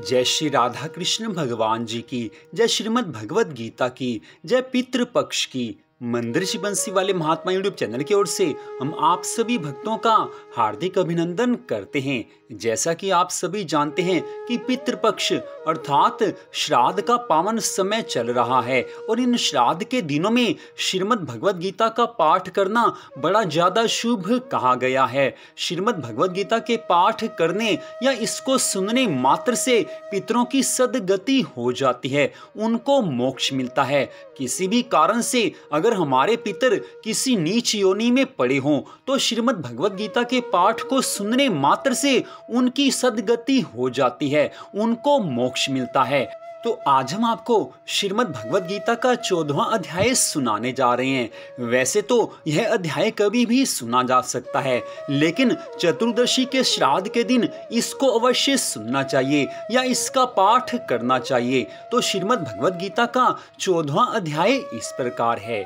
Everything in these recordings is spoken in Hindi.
जय श्री राधा कृष्ण भगवान जी की जय। श्रीमद् भगवत गीता की जय। पितृपक्ष की मंदिर श्री बंसी वाले महात्मा यूट्यूब चैनल की ओर से हम आप सभी भक्तों का हार्दिक अभिनंदन करते हैं। जैसा कि आप सभी जानते हैं कि पितृपक्ष अर्थात श्राद्ध का पावन समय चल रहा है और इन श्राद्ध के दिनों में श्रीमद् भगवत गीता का पाठ करना बड़ा ज्यादा शुभ कहा गया है। श्रीमद् भगवत गीता के पाठ करने या इसको सुनने मात्र से पितरों की सद्गति हो जाती है, उनको मोक्ष मिलता है। किसी भी कारण से अगर हमारे पितर किसी नीच योनि में पड़े हों तो श्रीमद् भगवत गीता के पाठ को सुनने मात्र से उनकी सद्गति हो जाती है, उनको मोक्ष मिलता है। तो आज हम आपको श्रीमद् भगवत गीता का 14वां अध्याय सुनाने जा रहे हैं। वैसे तो यह अध्याय कभी भी सुना जा सकता है, लेकिन चतुर्दशी के श्राद्ध के दिन इसको अवश्य सुनना चाहिए या इसका पाठ करना चाहिए। तो श्रीमद् भगवत गीता का 14वां अध्याय इस प्रकार है।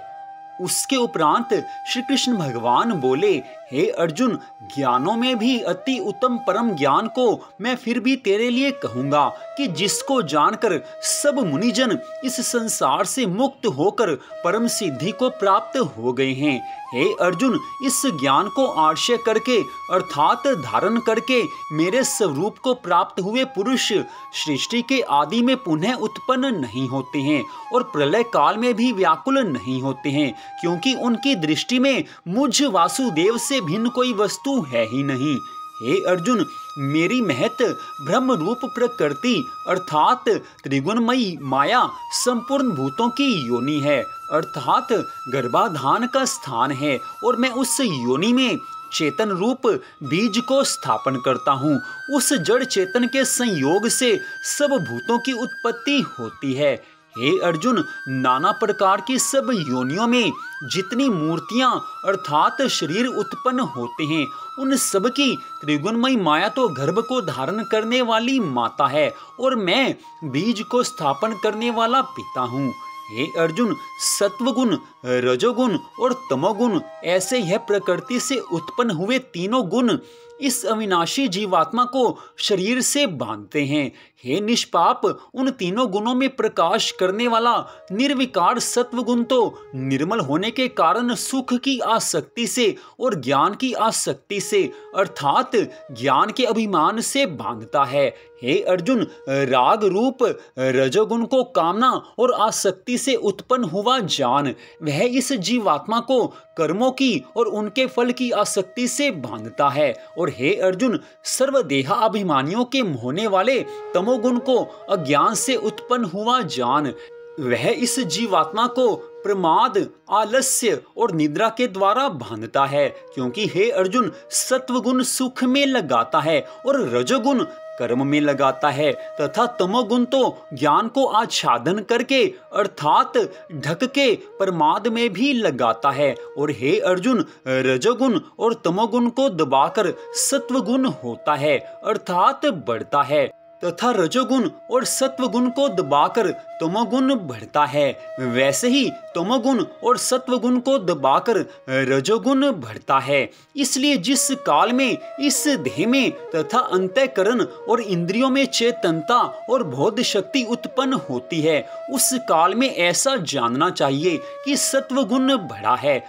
उसके उपरांत श्री कृष्ण भगवान बोले, हे अर्जुन, ज्ञानों में भी अति उत्तम परम ज्ञान को मैं फिर भी तेरे लिए कहूंगा कि जिसको जानकर सब मुनिजन इस संसार से मुक्त होकर परम सिद्धि को प्राप्त हो गए हैं। हे अर्जुन, इस ज्ञान को आश्रय करके अर्थात धारण करके मेरे स्वरूप को प्राप्त हुए पुरुष सृष्टि के आदि में पुनः उत्पन्न नहीं होते हैं और प्रलय काल में भी व्याकुल नहीं होते हैं, क्योंकि उनकी दृष्टि में मुझ वासुदेव से भिन्न कोई वस्तु है ही नहीं। हे अर्जुन, मेरी महत ब्रह्म रूप प्रकृति अर्थात त्रिगुणमयी माया संपूर्ण भूतों की योनि है, अर्थात गर्भाधान का स्थान है और मैं उस योनि में चेतन रूप बीज को स्थापन करता हूँ। उस जड़ चेतन के संयोग से सब भूतों की उत्पत्ति होती है। हे अर्जुन, नाना प्रकार की सब योनियों में जितनी मूर्तियां अर्थात शरीर उत्पन्न होते हैं, उन सब की त्रिगुणमयी माया तो गर्भ को धारण करने वाली माता है और मैं बीज को स्थापन करने वाला पिता हूँ। हे अर्जुन, सत्वगुण, रजोगुण और तमोगुण ऐसे यह प्रकृति से उत्पन्न हुए तीनों गुण इस अविनाशी जीवात्मा को शरीर से बांधते हैं। हे निष्पाप, उन तीनों गुणों में प्रकाश करने वाला निर्विकार सत्वगुण तो निर्मल होने के कारण सुख की आसक्ति से और ज्ञान की आसक्ति से अर्थात ज्ञान के अभिमान से बांधता है। हे अर्जुन, राग रूप रजोगुण को कामना और आसक्ति से उत्पन्न हुआ जान, वह इस जीवात्मा को कर्मों की और उनके फल की आसक्ति से बांधता है। और हे अर्जुन, सर्वदेहाभिमानियों के मोहने वाले तमोगुण को अज्ञान से उत्पन्न हुआ जान, वह इस जीवात्मा को प्रमाद, आलस्य और निद्रा के द्वारा बांधता है, क्योंकि हे अर्जुन, सत्वगुण सुख में लगाता है और रजोगुण कर्म में लगाता है तथा तमोगुण तो ज्ञान को आच्छादन करके अर्थात ढक के प्रमाद में भी लगाता है। और हे अर्जुन, रजोगुण और तमोगुण को दबाकर सत्वगुण होता है अर्थात बढ़ता है तथा रजोगुण और सत्वगुण को दबाकर तमोगुण बढ़ता है। वैसे ही तमोगुण और सत्वगुण को दबाकर रजोगुण बढ़ता है। इसलिए जिस काल में इस देह में तथा अंतःकरण और इंद्रियों में चेतनता और बोध शक्ति उत्पन्न होती है, उस काल में ऐसा जानना चाहिए कि सत्वगुण बढ़ा है।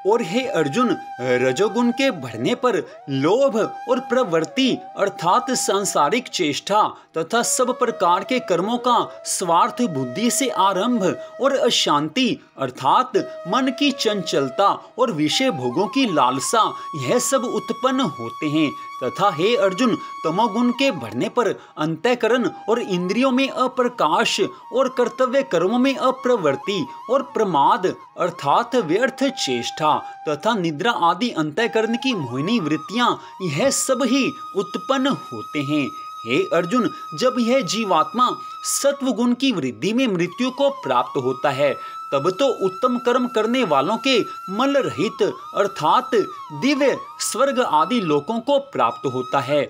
और हे अर्जुन, रजोगुण के बढ़ने पर लोभ और प्रवृत्ति अर्थात सांसारिक चेष्टा तथा सब प्रकार के कर्मों का स्वार्थ बुद्धि से आरंभ और अशांति अर्थात मन की चंचलता और विषय भोगों की लालसा, यह सब उत्पन्न होते हैं। तथा हे अर्जुन, तमोगुण के बढ़ने पर अंतःकरण और इंद्रियों में अप्रकाश और कर्तव्य कर्मों में अप्रवृत्ति और प्रमाद अर्थात व्यर्थ चेष्टा तथा निद्रा आदि अंतःकरण की मोहिनी वृत्तियां, यह सब ही उत्पन्न होते हैं। हे अर्जुन, जब यह जीवात्मा सत्वगुण की वृद्धि में मृत्यु को प्राप्त होता है तब तो उत्तम कर्म करने वालों के मल रहित अर्थात दिव्य स्वर्ग आदि लोकों को प्राप्त होता है।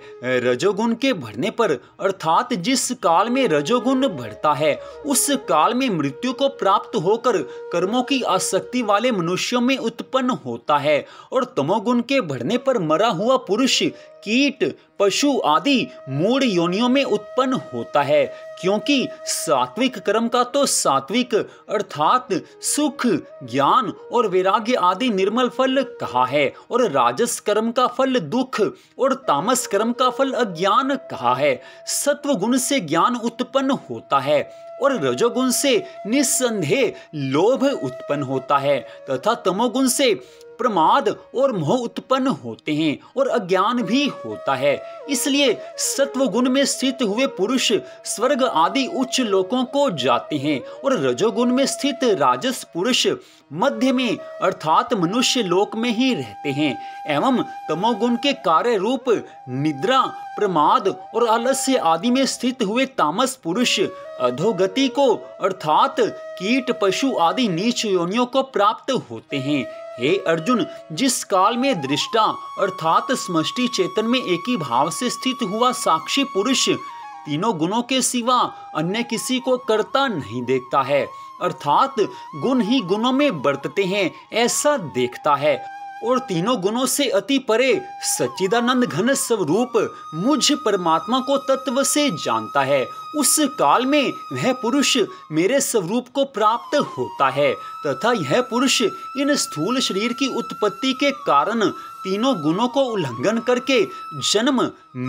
रजोगुण के बढ़ने पर अर्थात जिस काल में रजोगुण बढ़ता है उस काल में मृत्यु को प्राप्त होकर कर्मों की आसक्ति वाले मनुष्यों में उत्पन्न होता है, और तमोगुण के बढ़ने पर मरा हुआ पुरुष कीट पशु आदि मूढ़ योनियों में उत्पन्न होता है। क्योंकि सात्विक कर्म का तो सात्विक अर्थात सुख ज्ञान और वैराग्य आदि निर्मल फल कहा है, और राजस कर्म का फल दुख और तामस कर्म का फल अज्ञान कहा है। सत्व गुण से ज्ञान उत्पन्न होता है और रजोगुण से निस्संदेह लोभ उत्पन्न होता है, तथा तमोगुण से प्रमाद और मोह उत्पन्न होते हैं और अज्ञान भी होता है। इसलिए सत्व गुण में स्थित हुए पुरुष स्वर्ग आदि उच्च लोकों को जाते हैं, और रजोगुण में स्थित राजस पुरुष मध्य में अर्थात मनुष्य लोक में ही रहते हैं, एवं तमोगुण के कार्य रूप निद्रा प्रमाद और आलस्य आदि में स्थित हुए तामस पुरुष अधोगति को अर्थात कीट पशु आदि नीच योनियों को प्राप्त होते हैं। हे अर्जुन, जिस काल में दृष्टा अर्थात समष्टि चेतन में एक ही भाव से स्थित हुआ साक्षी पुरुष तीनों गुणों के सिवा अन्य किसी को करता नहीं देखता है, अर्थात गुण ही गुणों में बरतते हैं ऐसा देखता है, और तीनों गुणों से अति परे सच्चिदानंद घन स्वरूप मुझ परमात्मा को तत्व से जानता है, उस काल में वह पुरुष मेरे स्वरूप को प्राप्त होता है। तथा यह पुरुष इन स्थूल शरीर की उत्पत्ति के कारण तीनों गुणों को उल्लंघन करके जन्म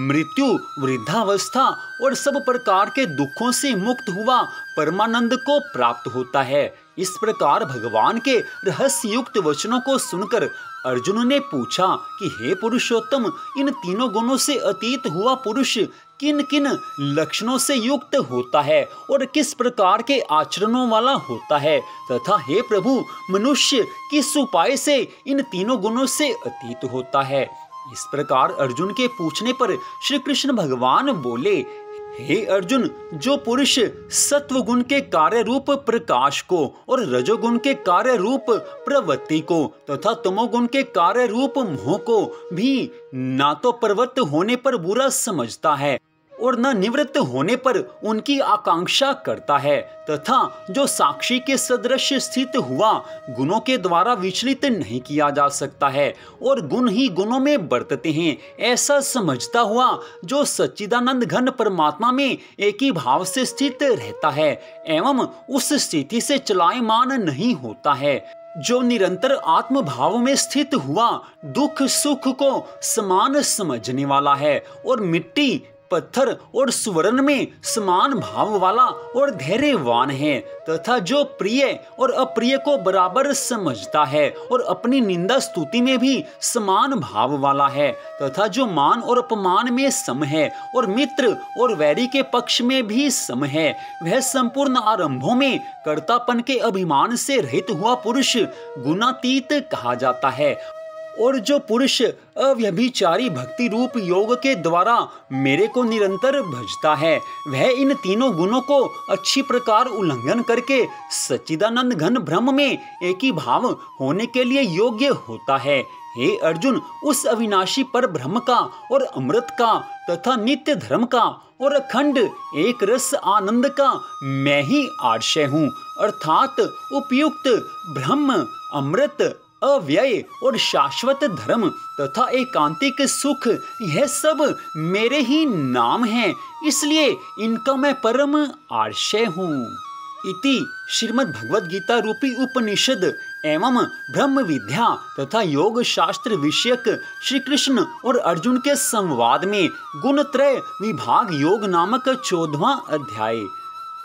मृत्यु वृद्धावस्था और सब प्रकार के दुखों से मुक्त हुआ परमानंद को प्राप्त होता है। इस प्रकार भगवान के रहस्य युक्त वचनों को सुनकर अर्जुन ने पूछा कि हे पुरुषोत्तम, इन तीनों गुणों से अतीत हुआ पुरुष किन किन लक्षणों से युक्त होता है और किस प्रकार के आचरणों वाला होता है, तथा हे प्रभु, मनुष्य किस उपाय से इन तीनों गुणों से अतीत होता है। इस प्रकार अर्जुन के पूछने पर श्री कृष्ण भगवान बोले, हे अर्जुन, जो पुरुष सत्व गुण के कार्य रूप प्रकाश को और रजोगुण के कार्य रूप प्रवृत्ति को तथा तमोगुण के कार्य रूप मोह को भी ना तो प्रवृत्त होने पर बुरा समझता है और न निवृत्त होने पर उनकी आकांक्षा करता है, तथा जो साक्षी के सदृश स्थित हुआ गुणों के द्वारा विचलित नहीं किया जा सकता है और गुण ही गुणों में बरतते हैं, ऐसा समझता हुआ जो सच्चिदानंद घन परमात्मा में एक ही भाव से स्थित रहता है एवं उस स्थिति से चलायमान नहीं होता है, जो निरंतर आत्म भाव में स्थित हुआ दुख सुख को समान समझने वाला है और मिट्टी पत्थर और स्वर्ण में समान भाव वाला और धैर्यवान है, तथा जो प्रिय और अप्रिय को बराबर समझता है और अपनी निंदा स्तुति में भी समान भाव वाला है, तथा जो मान और अपमान में सम है और मित्र और वैरी के पक्ष में भी सम है, वह संपूर्ण आरंभों में कर्तापन के अभिमान से रहित हुआ पुरुष गुणातीत कहा जाता है। और जो पुरुष अव्यभिचारी भक्ति रूप योग के द्वारा मेरे को निरंतर भजता है, वह इन तीनों गुणों को अच्छी प्रकार उल्लंघन करके सच्चिदानंद घन ब्रह्म में एक ही भाव होने के लिए योग्य होता है। हे अर्जुन, उस अविनाशी पर ब्रह्म का और अमृत का तथा नित्य धर्म का और अखंड एक रस आनंद का मैं ही आश्रय हूँ, अर्थात उपयुक्त ब्रह्म अमृत अव्यय और शाश्वत धर्म तथा एकांतिक सुख, यह सब मेरे ही नाम हैं, इसलिए इनका मैं परम आश्रय हूँ। इति श्रीमद् भगवद गीता रूपी उपनिषद एवं ब्रह्म विद्या तथा योग शास्त्र विषयक श्री कृष्ण और अर्जुन के संवाद में गुणत्रय विभाग योग नामक 14वां अध्याय।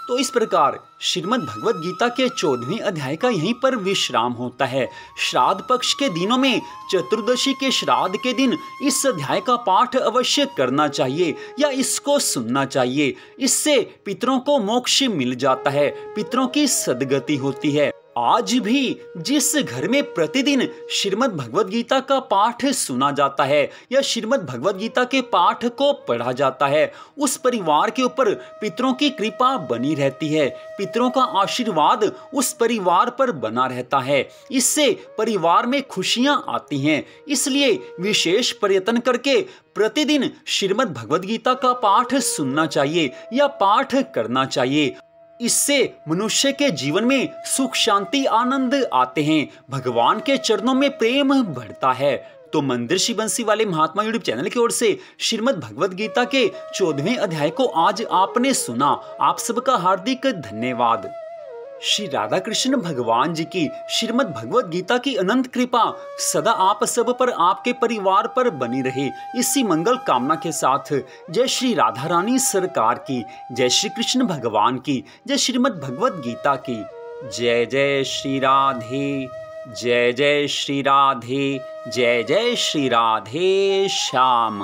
तो इस प्रकार श्रीमद् भगवद गीता के 14वें अध्याय का यहीं पर विश्राम होता है। श्राद्ध पक्ष के दिनों में चतुर्दशी के श्राद्ध के दिन इस अध्याय का पाठ अवश्य करना चाहिए या इसको सुनना चाहिए। इससे पितरों को मोक्ष मिल जाता है, पितरों की सद्गति होती है। आज भी जिस घर में प्रतिदिन श्रीमद् भगवद गीता का पाठ सुना जाता है या श्रीमद् भगवद गीता के पाठ को पढ़ा जाता है, उस परिवार के ऊपर पितरों की कृपा बनी रहती है। पितरों का आशीर्वाद उस परिवार पर बना रहता है। इससे परिवार में खुशियां आती हैं। इसलिए विशेष प्रयत्न करके प्रतिदिन श्रीमद् भगवद गीता का पाठ सुनना चाहिए या पाठ करना चाहिए। इससे मनुष्य के जीवन में सुख शांति आनंद आते हैं, भगवान के चरणों में प्रेम बढ़ता है। तो मंदिर श्री बंसी वाले महात्मा यूट्यूब चैनल की ओर से श्रीमद् भगवद गीता के 14वें अध्याय को आज आपने सुना। आप सबका हार्दिक धन्यवाद। श्री राधा कृष्ण भगवान जी की श्रीमद् भगवद गीता की अनंत कृपा सदा आप सब पर, आपके परिवार पर बनी रहे, इसी मंगल कामना के साथ जय श्री राधा रानी सरकार की, जय श्री कृष्ण भगवान की, जय श्रीमद् भगवद गीता की। जय जय श्री राधे, जय जय श्री राधे, जय जय श्री राधे श्याम।